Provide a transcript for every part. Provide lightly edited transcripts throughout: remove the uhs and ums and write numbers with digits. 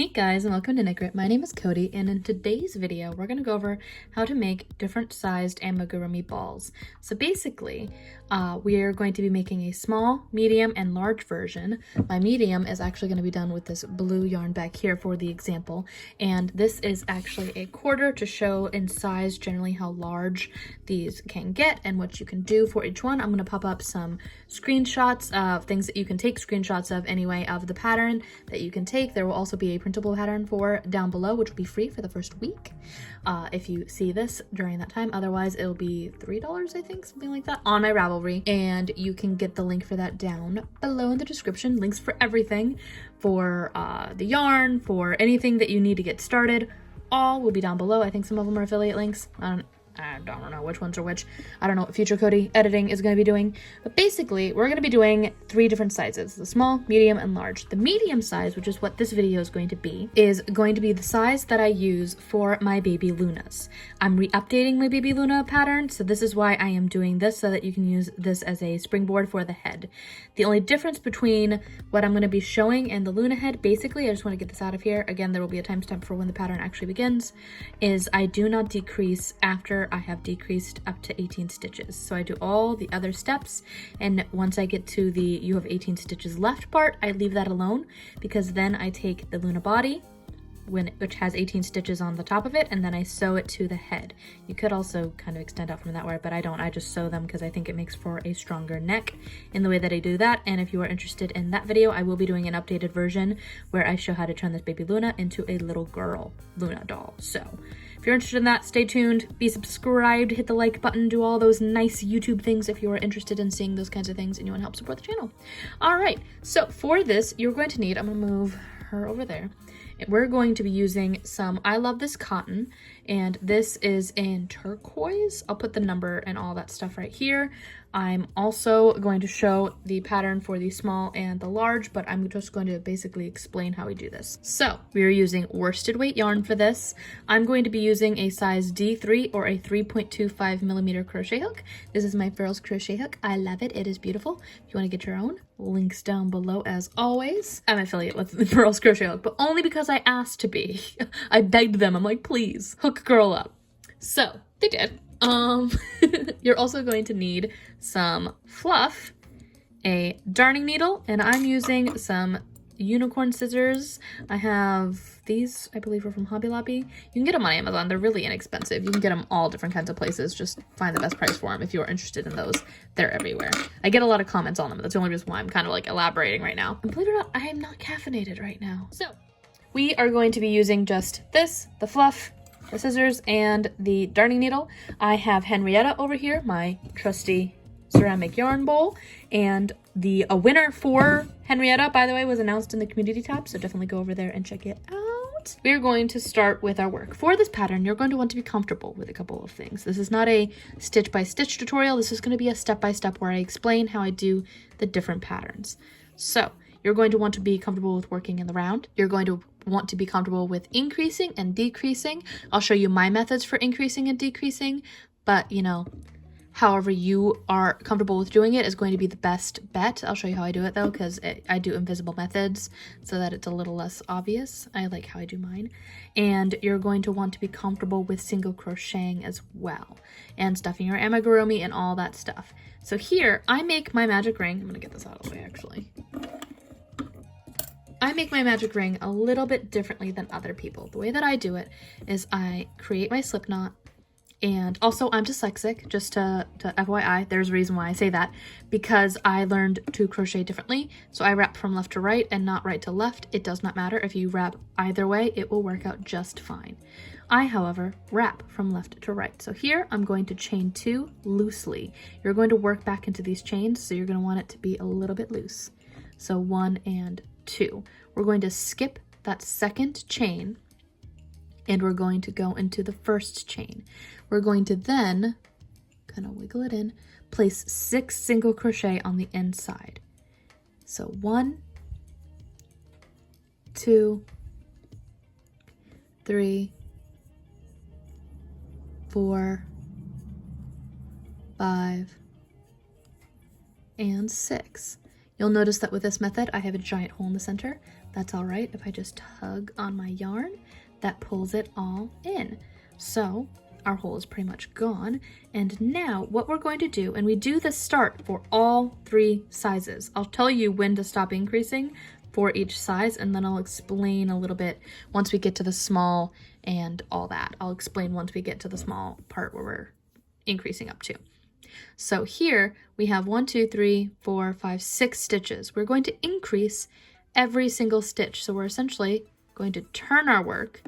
Hey guys, and welcome to Knit Grit. My name is Cody, and in today's video we're going to go over how to make different sized amigurumi balls. So basically we are going to be making a small, medium, and large version. My medium is actually going to be done with this blue yarn back here for the example, and this is actually a quarter to show in size generally how large these can get and what you can do for each one. I'm going to pop up some screenshots of things that you can take screenshots of anyway of the pattern that you can take. There will also be a printable pattern for down below, which will be free for the first week if you see this during that time. Otherwise it'll be $3, I think, something like that, on my Ravelry, and you can get the link for that down below in the description. Links for everything, for the yarn, for anything that you need to get started, all will be down below. I think some of them are affiliate links. I don't know which ones are which. I don't know what future Cody editing is going to be doing. But basically, we're going to be doing 3 different sizes: the small, medium, and large. The medium size, which is what this video is going to be the size that I use for my baby Lunas. I'm re-updating my baby Luna pattern, so this is why I am doing this, so that you can use this as a springboard for the head. The only difference between what I'm going to be showing and the Luna head, basically, I just want to get this out of here. Again, there will be a timestamp for when the pattern actually begins, is I do not decrease after I have decreased up to 18 stitches. So I do all the other steps, and once I get to the you have 18 stitches left part, I leave that alone, because then I take the Luna body, which has 18 stitches on the top of it, and then I sew it to the head. You could also kind of extend out from that way, but I don't. I just sew them because I think it makes for a stronger neck in the way that I do that. And if you are interested in that video, I will be doing an updated version where I show how to turn this baby Luna into a little girl Luna doll. So if you're interested in that, stay tuned, be subscribed, hit the like button, do all those nice YouTube things if you are interested in seeing those kinds of things and you want to help support the channel. All right, so for this, you're going to need, I'm going to move her over there. We're going to be using some I Love This cotton, and this is in turquoise. I'll put the number and all that stuff right here. I'm also going to show the pattern for the small and the large, but I'm just going to basically explain how we do this. So we are using worsted weight yarn for this. I'm going to be using a size D3 or a 3.25 millimeter crochet hook. This is my Farrell's crochet hook. I love it. It is beautiful. If you want to get your own, links down below as always. I'm an affiliate with the Farrell's crochet hook, but only because I asked to be. I begged them. I'm like, please hook girl up. So they did. You're also going to need some fluff, a darning needle, and I'm using some unicorn scissors. I have these, I believe, are from Hobby Lobby. You can get them on Amazon. They're really inexpensive. You can get them all different kinds of places. Just find the best price for them if you are interested in those. They're everywhere. I get a lot of comments on them. That's the only reason why I'm kind of like elaborating right now. And believe it or not, I am not caffeinated right now. So we are going to be using just this, the fluff, the scissors, and the darning needle. I have Henrietta over here, my trusty ceramic yarn bowl, and the winner for Henrietta, by the way, was announced in the community tab, so definitely go over there and check it out. We're going to start with our work. For this pattern, you're going to want to be comfortable with a couple of things. This is not a stitch-by-stitch tutorial. This is going to be a step-by-step where I explain how I do the different patterns. So you're going to want to be comfortable with working in the round. You're going to want to be comfortable with increasing and decreasing. I'll show you my methods for increasing and decreasing, but you know, however you are comfortable with doing it is going to be the best bet. I'll show you how I do it though, because I do invisible methods so that it's a little less obvious. I like how I do mine. And you're going to want to be comfortable with single crocheting as well, and stuffing your amigurumi and all that stuff. So here I make my magic ring. I'm gonna get this out of the way actually. I make my magic ring a little bit differently than other people. The way that I do it is I create my slip knot, and also I'm dyslexic, just to FYI, there's a reason why I say that, because I learned to crochet differently. So I wrap from left to right and not right to left. It does not matter if you wrap either way, it will work out just fine. I, however, wrap from left to right. So here I'm going to chain 2 loosely. You're going to work back into these chains, so you're going to want it to be a little bit loose. So 1 and 2. We're going to skip that second chain, and we're going to go into the first chain. We're going to then kind of wiggle it in, place 6 single crochet on the inside. So 1, 2, 3, 4, 5, and 6. You'll notice that with this method, I have a giant hole in the center. That's all right. If I just tug on my yarn, that pulls it all in. So our hole is pretty much gone. And now what we're going to do, and we do the start for all 3 sizes. I'll tell you when to stop increasing for each size, and then I'll explain a little bit once we get to the small and all that. I'll explain once we get to the small part where we're increasing up to. So here we have 1, 2, 3, 4, 5, 6 stitches. We're going to increase every single stitch. So we're essentially going to turn our work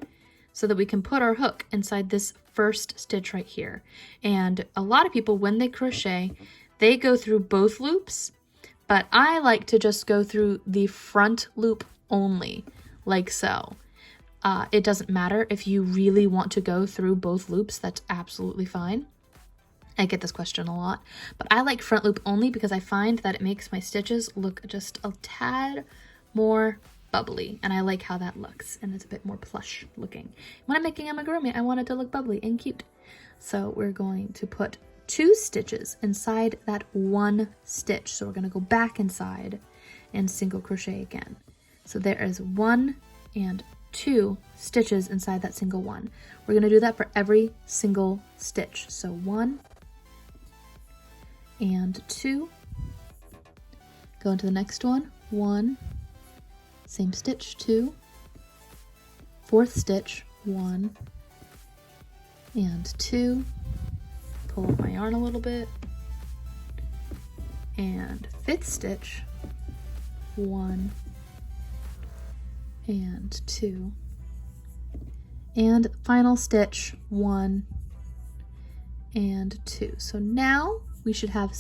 so that we can put our hook inside this first stitch right here. And a lot of people, when they crochet, they go through both loops, but I like to just go through the front loop only, like so. It doesn't matter if you really want to go through both loops, that's absolutely fine. I get this question a lot, but I like front loop only because I find that it makes my stitches look just a tad more bubbly, and I like how that looks, and it's a bit more plush looking. When I'm making amigurumi, I want it to look bubbly and cute. So we're going to put 2 stitches inside that 1 stitch. So we're going to go back inside and single crochet again. So there is 1 and 2 stitches inside that single one. We're going to do that for every single stitch. So 1 and 2. Go into the next one. 1, same stitch, 2, 4th stitch, 1 and 2. Pull up my yarn a little bit, and 5th stitch, 1 and 2, and final stitch, 1 and 2. So now we should have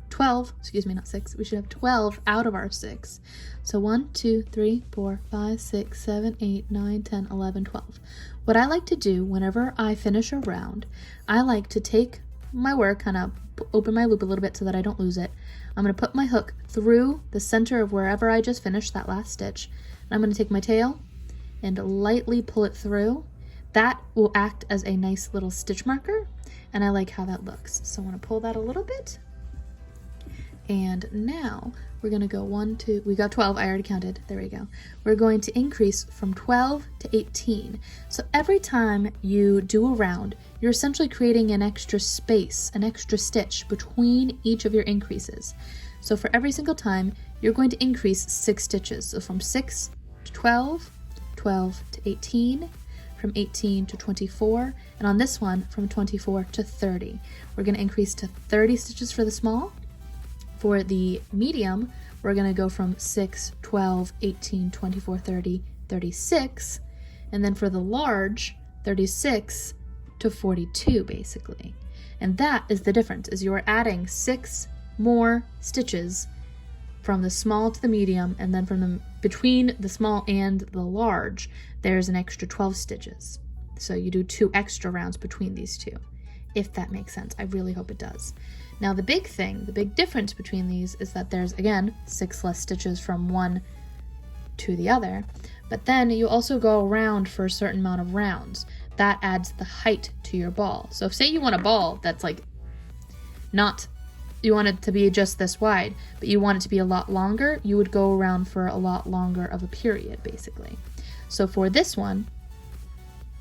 12, excuse me, not 6, we should have 12 out of our 6. So 1, 2, 3, 4, 5, 6, 7, 8, 9, 10, 11, 12. What I like to do whenever I finish a round, I like to take my work, kind of open my loop a little bit so that I don't lose it. I'm going to put my hook through the center of wherever I just finished that last stitch. And I'm going to take my tail and lightly pull it through. That will act as a nice little stitch marker, and I like how that looks. So I want to pull that a little bit. And now we're going to go 1, 2, we got 12, I already counted, there we go. We're going to increase from 12 to 18. So every time you do a round, you're essentially creating an extra space, an extra stitch between each of your increases. So for every single time, you're going to increase 6 stitches. So from 6 to 12, 12 to 18, from 18 to 24, and on this one, from 24 to 30. We're going to increase to 30 stitches for the small. For the medium, we're going to go from 6, 12, 18, 24, 30, 36, and then for the large, 36 to 42 basically. And that is the difference, is you are adding 6 more stitches from the small to the medium, and then from the between the small and the large, there's an extra 12 stitches. So you do 2 extra rounds between these two, if that makes sense. I really hope it does. Now the big thing, the big difference between these is that there's, again, 6 less stitches from one to the other, but then you also go around for a certain amount of rounds. That adds the height to your ball. So if, say you want a ball that's like not, you want it to be just this wide, but you want it to be a lot longer, you would go around for a lot longer of a period, basically. So for this one,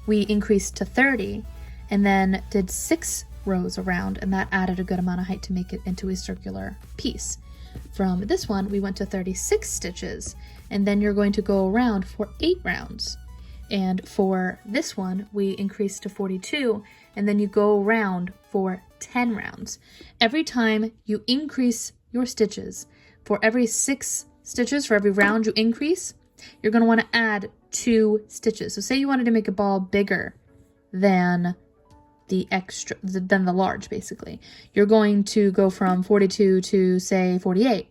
we increased to 30 and then did 6 rows around, and that added a good amount of height to make it into a circular piece. From this one, we went to 36 stitches, and then you're going to go around for 8 rounds. And for this one, we increased to 42, and then you go around for 10 rounds. Every time you increase your stitches, for every 6 stitches, for every round you increase, you're going to want to add 2 stitches. So say you wanted to make a ball bigger than the large, basically. You're going to go from 42 to, say, 48.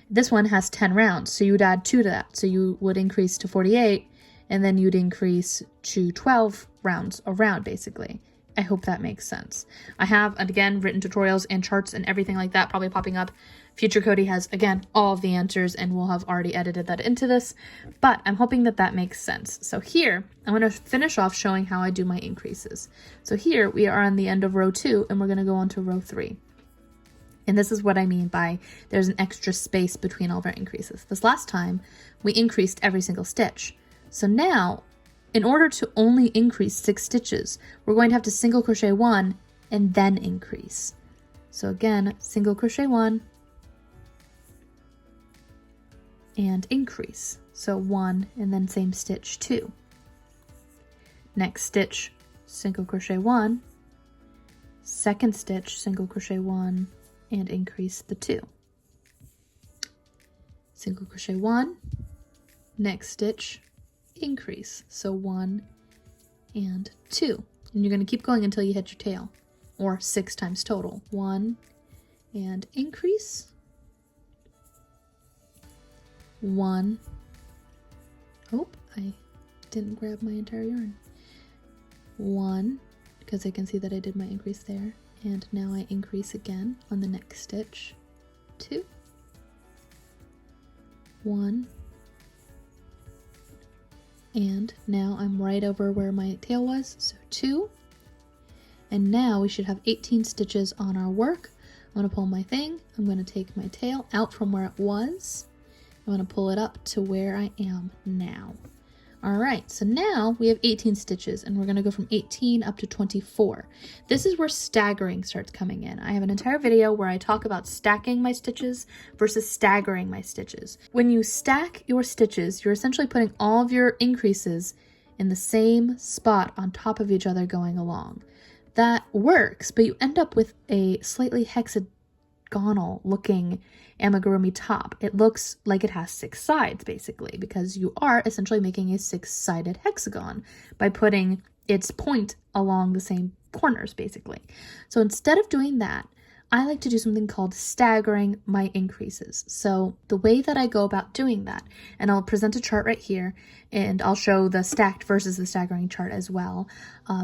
This one has 10 rounds, so you would add 2 to that. So you would increase to 48, and then you'd increase to 12 rounds around, basically. I hope that makes sense. I have, again, written tutorials and charts and everything like that probably popping up. Future Cody has, again, all of the answers, and we'll have already edited that into this, but I'm hoping that that makes sense. So here, I'm going to finish off showing how I do my increases. So here, we are on the end of row 2, and we're going to go on to row 3. And this is what I mean by there's an extra space between all of our increases. This last time, we increased every single stitch. So now, in order to only increase 6 stitches, we're going to have to single crochet 1 and then increase. So again, single crochet 1 and increase. So 1 and then same stitch 2. Next stitch, single crochet 1, second stitch, single crochet 1 and increase the 2. Single crochet 1, next stitch, increase. So 1 and 2. And you're going to keep going until you hit your tail, or 6 times total. 1 and increase. 1. Oh, I didn't grab my entire yarn. 1, because I can see that I did my increase there. And now I increase again on the next stitch. 2. 1. And now I'm right over where my tail was, so 2. And now we should have 18 stitches on our work. I'm going to pull my thing. I'm going to take my tail out from where it was. I'm going to pull it up to where I am now. All right, so now we have 18 stitches, and we're going to go from 18 up to 24. This is where staggering starts coming in. I have an entire video where I talk about stacking my stitches versus staggering my stitches. When you stack your stitches, you're essentially putting all of your increases in the same spot on top of each other going along. That works, but you end up with a slightly hexagonal looking amigurumi top. It looks like it has 6 sides basically, because you are essentially making a 6-sided hexagon by putting its point along the same corners basically. So instead of doing that, I like to do something called staggering my increases. So the way that I go about doing that, and I'll present a chart right here, and I'll show the stacked versus the staggering chart as well.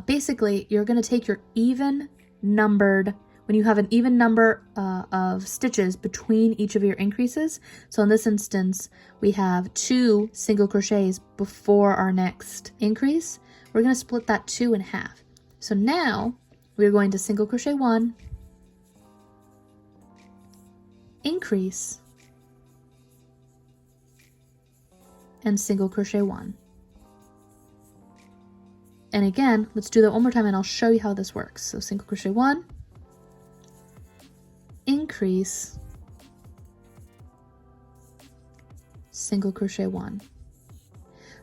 Basically, you're going to take your even numbered, when you have an even number of stitches between each of your increases. So in this instance, we have 2 single crochets before our next increase. We're going to split that 2 in half. So now we're going to single crochet 1, increase, and single crochet 1. And again, let's do that one more time and I'll show you how this works. So single crochet 1, increase, single crochet 1.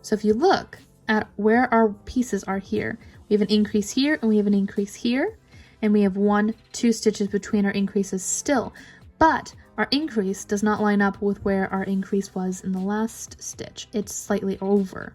So if you look at where our pieces are here, we have an increase here and we have an increase here, and we have 1, 2 stitches between our increases still, but our increase does not line up with where our increase was in the last stitch. It's slightly over,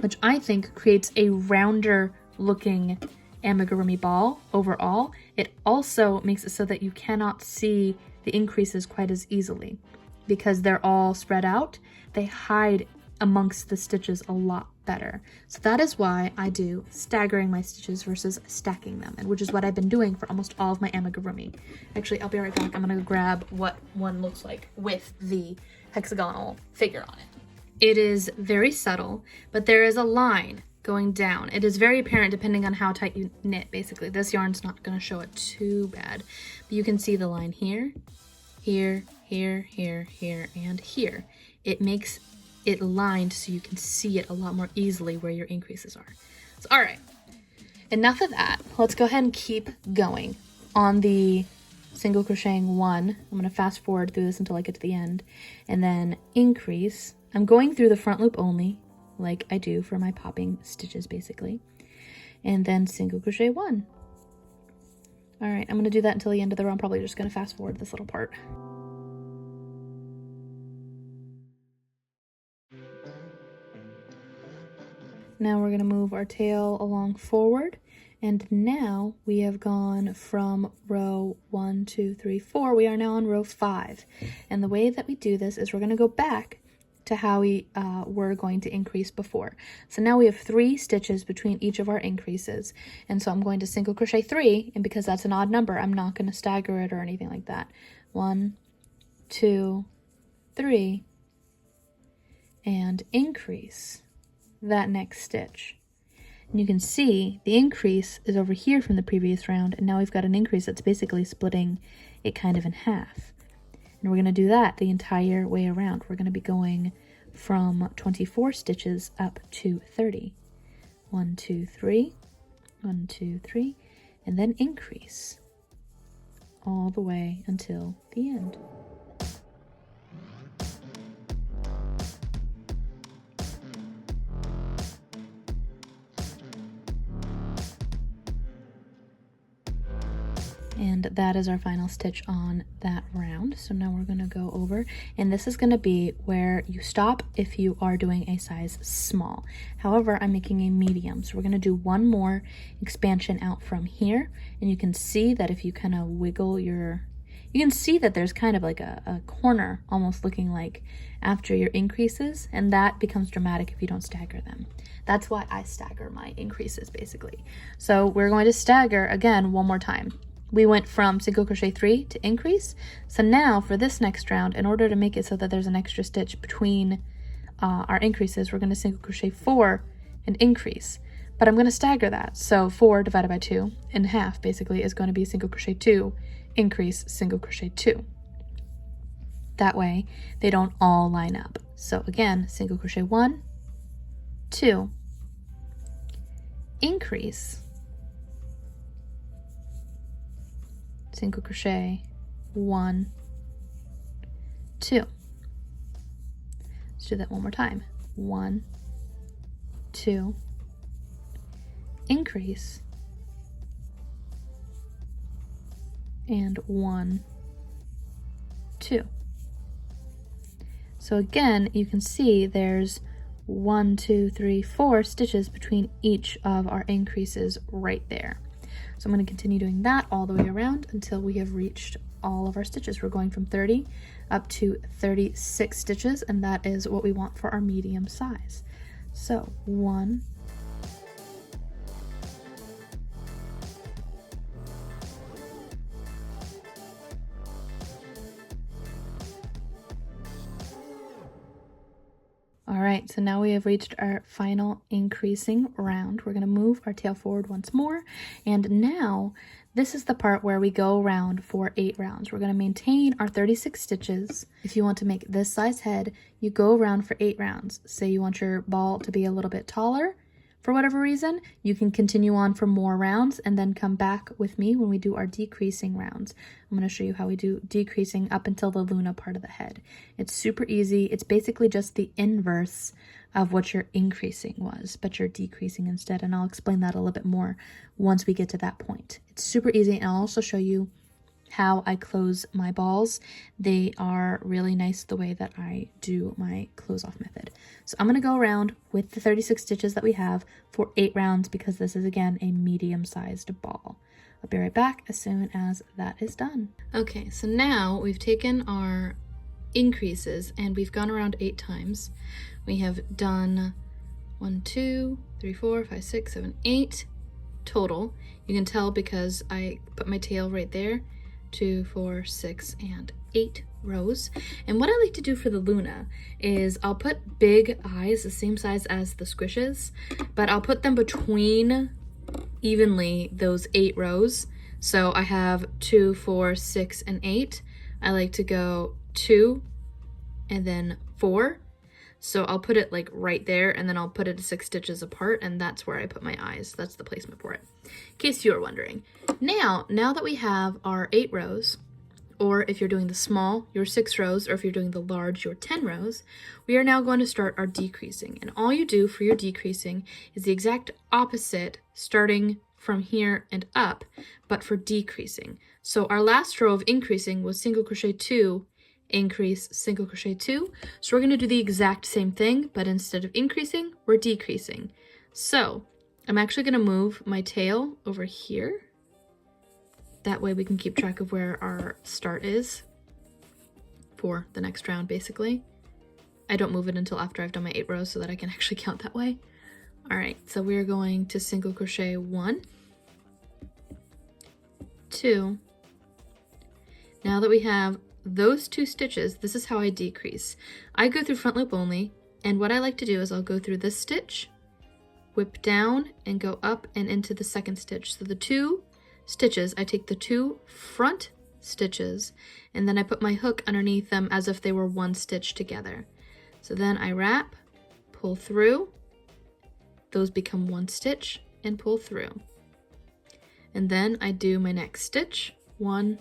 which I think creates a rounder looking amigurumi ball overall. It also makes it so that you cannot see the increases quite as easily because they're all spread out. They hide amongst the stitches a lot better. So that is why I do staggering my stitches versus stacking them, and which is what I've been doing for almost all of my amigurumi. Actually, I'll be right back. I'm gonna grab what one looks like with the hexagonal figure on it. It is very subtle, but there is a line going down. It is very apparent depending on how tight you knit, basically. This yarn's not gonna show it too bad, but you can see the line here, here, here, here, here, and here. It makes it lined so you can see it a lot more easily where your increases are. So, all right, enough of that. Let's go ahead and keep going. On the single crocheting 1, I'm going to fast forward through this until I get to the end, and then increase. I'm going through the front loop only, like I do for my popping stitches basically, and then single crochet 1. All right, I'm going to do that until the end of the row. I'm probably just going to fast forward this little part. Now we're going to move our tail along forward, and now we have gone from row 1, 2, 3, 4. We are now on row 5, and the way that we do this is we're going to go back to how we were going to increase before. So now we have 3 stitches between each of our increases, and so I'm going to single crochet 3, and because that's an odd number, I'm not going to stagger it or anything like that. 1, 2, 3, and increase that next stitch. And you can see the increase is over here from the previous round, and now we've got an increase that's basically splitting it kind of in half. And we're going to do that the entire way around. We're going to be going from 24 stitches up to 30. 1, 2, 3, 1, 2, 3, and then increase all the way until the end. And that is our final stitch on that round. So now we're going to go over, and this is going to be where you stop if you are doing a size small. However, I'm making a medium, so we're going to do one more expansion out from here, and you can see that if you kind of wiggle you can see that there's kind of like a corner almost looking like after your increases, and that becomes dramatic if you don't stagger them. That's why I stagger my increases basically. So we're going to stagger again one more time. We went from single crochet 3 to increase. So now for this next round, in order to make it so that there's an extra stitch between our increases, we're going to single crochet 4 and increase. But I'm going to stagger that. So 4 divided by 2 in half basically is going to be single crochet 2, increase, single crochet 2. That way they don't all line up. So again, single crochet 1, 2, increase, single crochet 1, 2. Let's do that one more time. 1, 2, increase, and 1, 2. So again, you can see there's 1, 2, 3, 4 stitches between each of our increases right there. So I'm going to continue doing that all the way around until we have reached all of our stitches. We're going from 30 up to 36 stitches, and that is what we want for our medium size. So 1, 'Alright, so now we have reached our final increasing round. We're going to move our tail forward once more, and now this is the part where we go around for 8 rounds. We're going to maintain our 36 stitches. If you want to make this size head, you go around for 8 rounds. Say you want your ball to be a little bit taller, for whatever reason, you can continue on for more rounds and then come back with me when we do our decreasing rounds. I'm going to show you how we do decreasing up until the Luna part of the head. It's super easy. It's basically just the inverse of what your increasing was, but you're decreasing instead, and I'll explain that a little bit more once we get to that point. It's super easy, and I'll also show you how I close my balls. They are really nice the way that I do my close off method. So I'm going to go around with the 36 stitches that we have for 8 rounds because this is again a medium sized ball. I'll be right back as soon as that is done. Okay, so now we've taken our increases and we've gone around 8 times. We have done 1, 2, 3, 4, 5, 6, 7, 8 total. You can tell because I put my tail right there. 2, 4, 6, and 8 rows. And what I like to do for the Luna is I'll put big eyes the same size as the squishes, but I'll put them between evenly those 8 rows. So I have 2, 4, 6, and 8. I like to go 2 and then 4. So I'll put it like right there, and then I'll put it 6 stitches apart, and that's where I put my eyes. That's the placement for it, in case you are wondering. Now that we have our 8 rows, or if you're doing the small, your 6 rows, or if you're doing the large, your 10 rows, we are now going to start our decreasing. And all you do for your decreasing is the exact opposite, starting from here and up, but for decreasing. So our last row of increasing was single crochet 2, increase, single crochet 2. So we're going to do the exact same thing, but instead of increasing, we're decreasing. So I'm actually going to move my tail over here. That way we can keep track of where our start is for the next round, basically. I don't move it until after I've done my 8 rows so that I can actually count that way. All right, so we're going to single crochet 1, 2. Now that we have those 2 stitches, this is how I decrease. I go through front loop only, and what I like to do is I'll go through this stitch, whip down and go up and into the second stitch. So the 2 stitches, I take the 2 front stitches and then I put my hook underneath them as if they were 1 stitch together. So then I wrap, pull through, those become 1 stitch and pull through. And then I do my next stitch, 1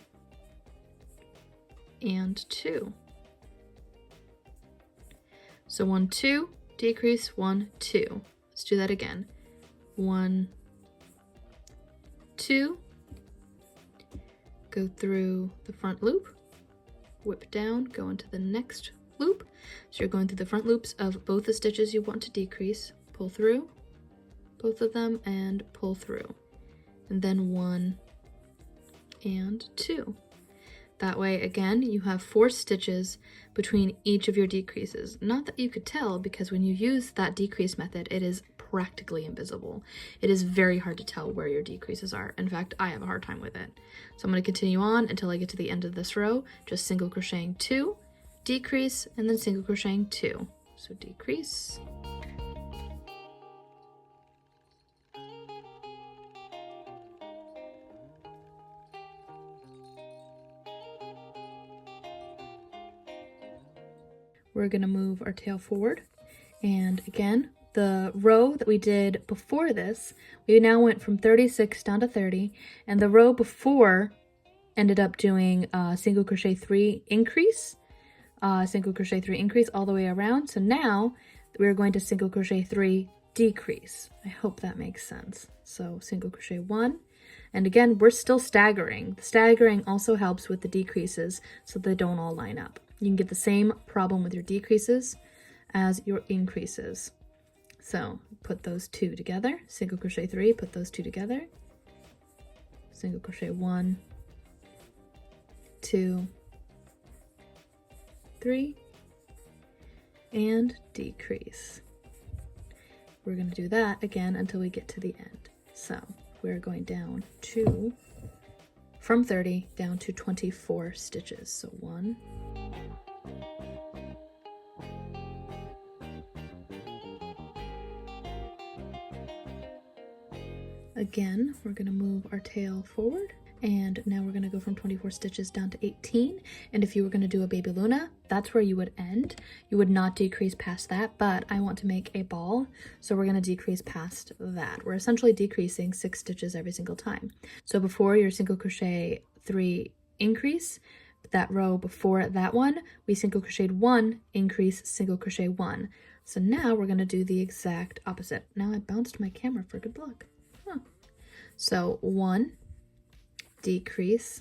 and 2. So 1, 2, decrease, 1, 2. Let's do that again. 1, 2, go through the front loop, whip down, go into the next loop. So you're going through the front loops of both the stitches you want to decrease, pull through both of them and pull through. And then 1 and 2. That way, again, you have 4 stitches between each of your decreases. Not that you could tell, because when you use that decrease method, it is practically invisible. It is very hard to tell where your decreases are. In fact, I have a hard time with it. So I'm going to continue on until I get to the end of this row, just single crocheting 2, decrease, and then single crocheting 2. So decrease. We're going to move our tail forward, and again, the row that we did before this, we now went from 36 down to 30, and the row before ended up doing single crochet 3 increase, single crochet 3 increase all the way around. So now we're going to single crochet 3 decrease. I hope that makes sense. So single crochet 1, and again, we're still staggering. The staggering also helps with the decreases so they don't all line up. You can get the same problem with your decreases as your increases. So put those 2 together, single crochet 3, put those 2 together, single crochet 1, 2, 3, and decrease. We're going to do that again until we get to the end. So we're going down to, from 30 down to 24 stitches. So 1, again, we're going to move our tail forward, and now we're going to go from 24 stitches down to 18. And if you were going to do a baby Luna, that's where you would end. You would not decrease past that, but I want to make a ball, so we're going to decrease past that. We're essentially decreasing 6 stitches every single time. So before your single crochet 3 increase, that row before that one, we single crocheted 1, increase, single crochet 1. So now we're going to do the exact opposite. Now I bounced my camera for good luck. So 1, decrease,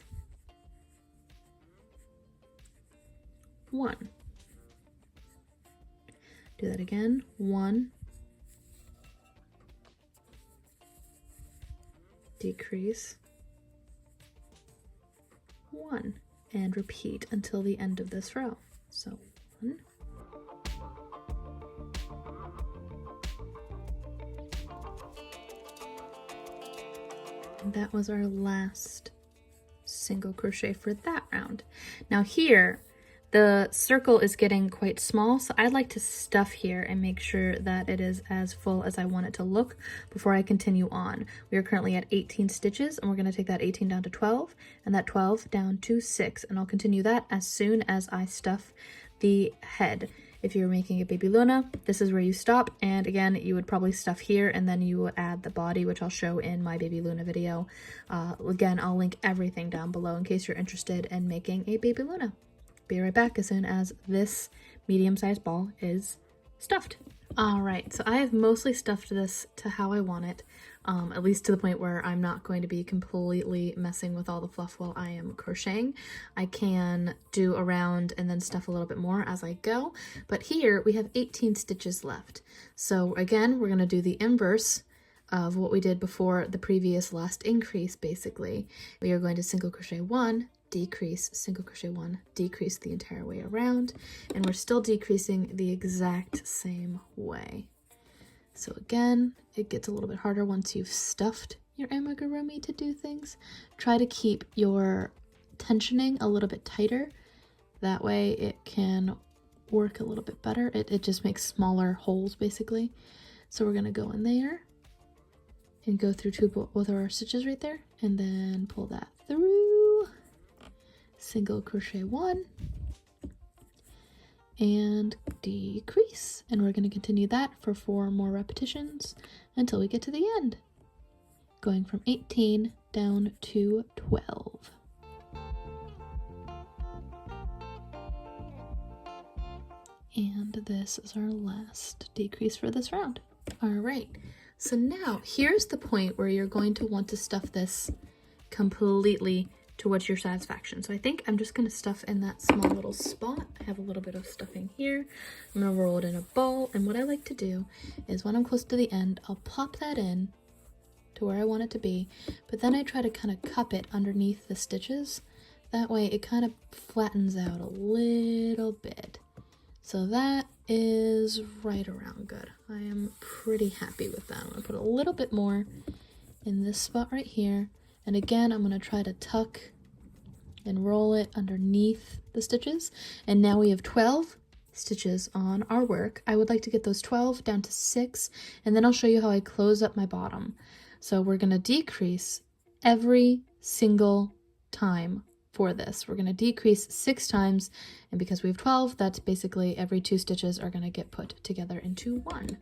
1. Do that again. 1, decrease, 1, and repeat until the end of this row. So 1, and that was our last single crochet for that round. Now here, the circle is getting quite small, so I'd like to stuff here and make sure that it is as full as I want it to look before I continue on. We are currently at 18 stitches, and we're going to take that 18 down to 12, and that 12 down to 6, and I'll continue that as soon as I stuff the head. If you're making a baby Luna, this is where you stop, and again, you would probably stuff here, and then you would add the body, which I'll show in my baby Luna video. Again, I'll link everything down below in case you're interested in making a baby Luna. Be right back as soon as this medium-sized ball is stuffed. All right, so I have mostly stuffed this to how I want it, at least to the point where I'm not going to be completely messing with all the fluff while I am crocheting. I can do around and then stuff a little bit more as I go, but here we have 18 stitches left. So again, we're going to do the inverse of what we did before the previous last increase. Basically, we are going to single crochet 1, decrease, single crochet 1, decrease the entire way around, and we're still decreasing the exact same way. So again, it gets a little bit harder once you've stuffed your amigurumi to do things. Try to keep your tensioning a little bit tighter, that way it can work a little bit better. It just makes smaller holes basically. So we're gonna go in there and go through both of our stitches right there, and then pull that through, single crochet 1, and decrease. And we're gonna continue that for 4 more repetitions until we get to the end, going from 18 down to 12. And this is our last decrease for this round. All right, so now here's the point where you're going to want to stuff this completely towards your satisfaction. So I think I'm just gonna stuff in that small little spot. I have a little bit of stuffing here. I'm gonna roll it in a ball, and what I like to do is when I'm close to the end, I'll pop that in to where I want it to be, but then I try to kind of cup it underneath the stitches. That way it kind of flattens out a little bit. So that is right around good. I am pretty happy with that. I'm gonna put a little bit more in this spot right here. And again, I'm gonna try to tuck and roll it underneath the stitches. And now we have 12 stitches on our work. I would like to get those 12 down to 6, and then I'll show you how I close up my bottom. So we're gonna decrease every single time for this. We're gonna decrease 6 times, and because we have 12, that's basically every 2 stitches are gonna get put together into 1.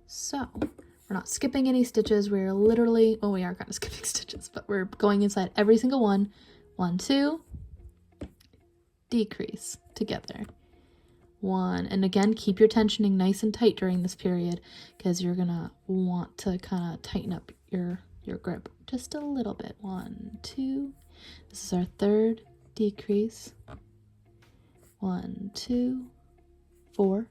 So we're not skipping any stitches. We're literally, well, we are kind of skipping stitches, but we're going inside every single one. 1, 2, decrease together. 1, and again, keep your tensioning nice and tight during this period, because you're gonna want to kind of tighten up your grip just a little bit. 1, 2. This is our 3rd decrease. 1, 2, 4.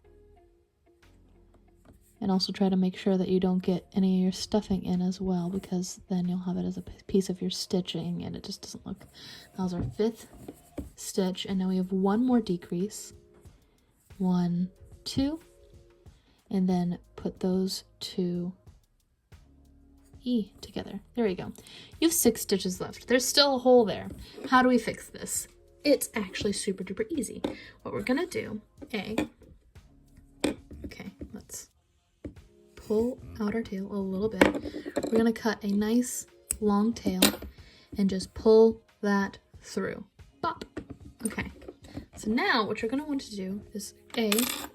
And also try to make sure that you don't get any of your stuffing in as well, because then you'll have it as a piece of your stitching and it just doesn't look. That was our 5th stitch, and now we have 1 more decrease. 1, 2, and then put those 2 together. There we go. You have 6 stitches left. There's still a hole there. How do we fix this? It's actually super duper easy. What we're gonna do, okay, let's pull out our tail a little bit. We're gonna cut a nice long tail and just pull that through. Bop. Okay. So now what you're gonna want to do is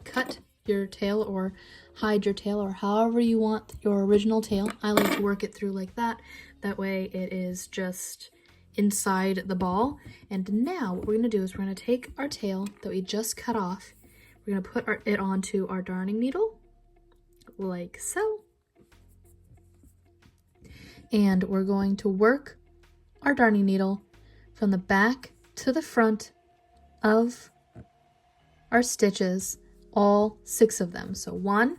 cut your tail or hide your tail, or however you want your original tail. I like to work it through like that. That way it is just inside the ball. And now what we're going to do is we're going to take our tail that we just cut off. We're going to put it onto our darning needle like so. And we're going to work our darning needle from the back to the front of our stitches, all 6 of them. So 1,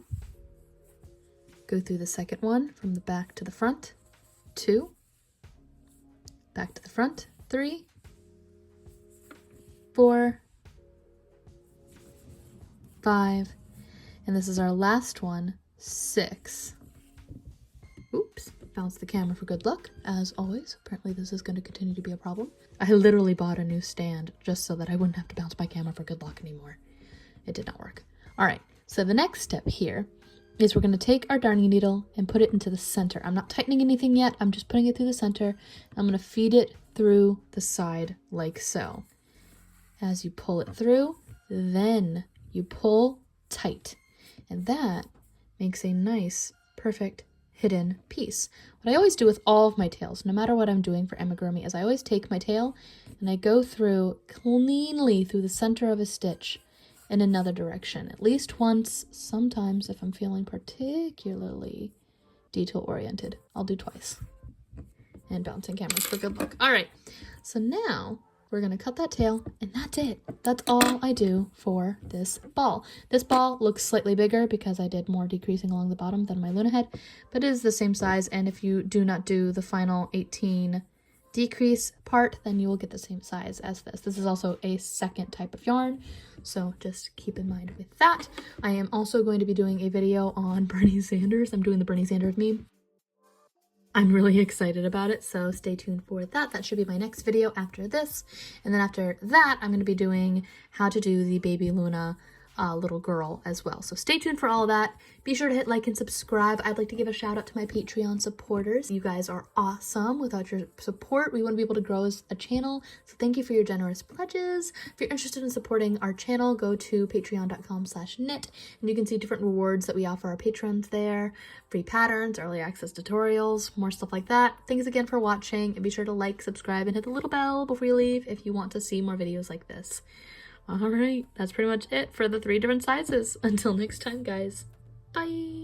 go through the second one from the back to the front, 2, back to the front, 3, 4, 5, and this is our last one, 6. Oops, bounce the camera for good luck, as always. Apparently this is going to continue to be a problem. I literally bought a new stand just so that I wouldn't have to bounce my camera for good luck anymore. It did not work. All right, so the next step here is we're going to take our darning needle and put it into the center. I'm not tightening anything yet. I'm just putting it through the center. I'm going to feed it through the side like so. As you pull it through, then you pull tight. And that makes a nice, perfect hidden piece. What I always do with all of my tails, no matter what I'm doing for amigurumi, is I always take my tail and I go through cleanly through the center of a stitch in another direction, at least once. Sometimes if I'm feeling particularly detail oriented, I'll do twice. And bouncing cameras for good luck. All right, so now we're gonna cut that tail, and that's it. That's all I do for this ball. This ball looks slightly bigger because I did more decreasing along the bottom than my Luna head, but it is the same size, and if you do not do the final 18 decrease part, then you will get the same size as this. This is also a second type of yarn, so just keep in mind with that. I am also going to be doing a video on Bernie Sanders. I'm doing the Bernie Sanders meme. I'm really excited about it, so stay tuned for that. That should be my next video after this. And then after that, I'm going to be doing how to do the Baby Luna little girl as well. So stay tuned for all of that. Be sure to hit like and subscribe. I'd like to give a shout out to my Patreon supporters. You guys are awesome. Without your support, we wouldn't be able to grow as a channel. So thank you for your generous pledges. If you're interested in supporting our channel, go to patreon.com/knit and you can see different rewards that we offer our patrons there. Free patterns, early access tutorials, more stuff like that. Thanks again for watching, and be sure to like, subscribe, and hit the little bell before you leave if you want to see more videos like this. All right, that's pretty much it for the 3 different sizes. Until next time, guys. Bye.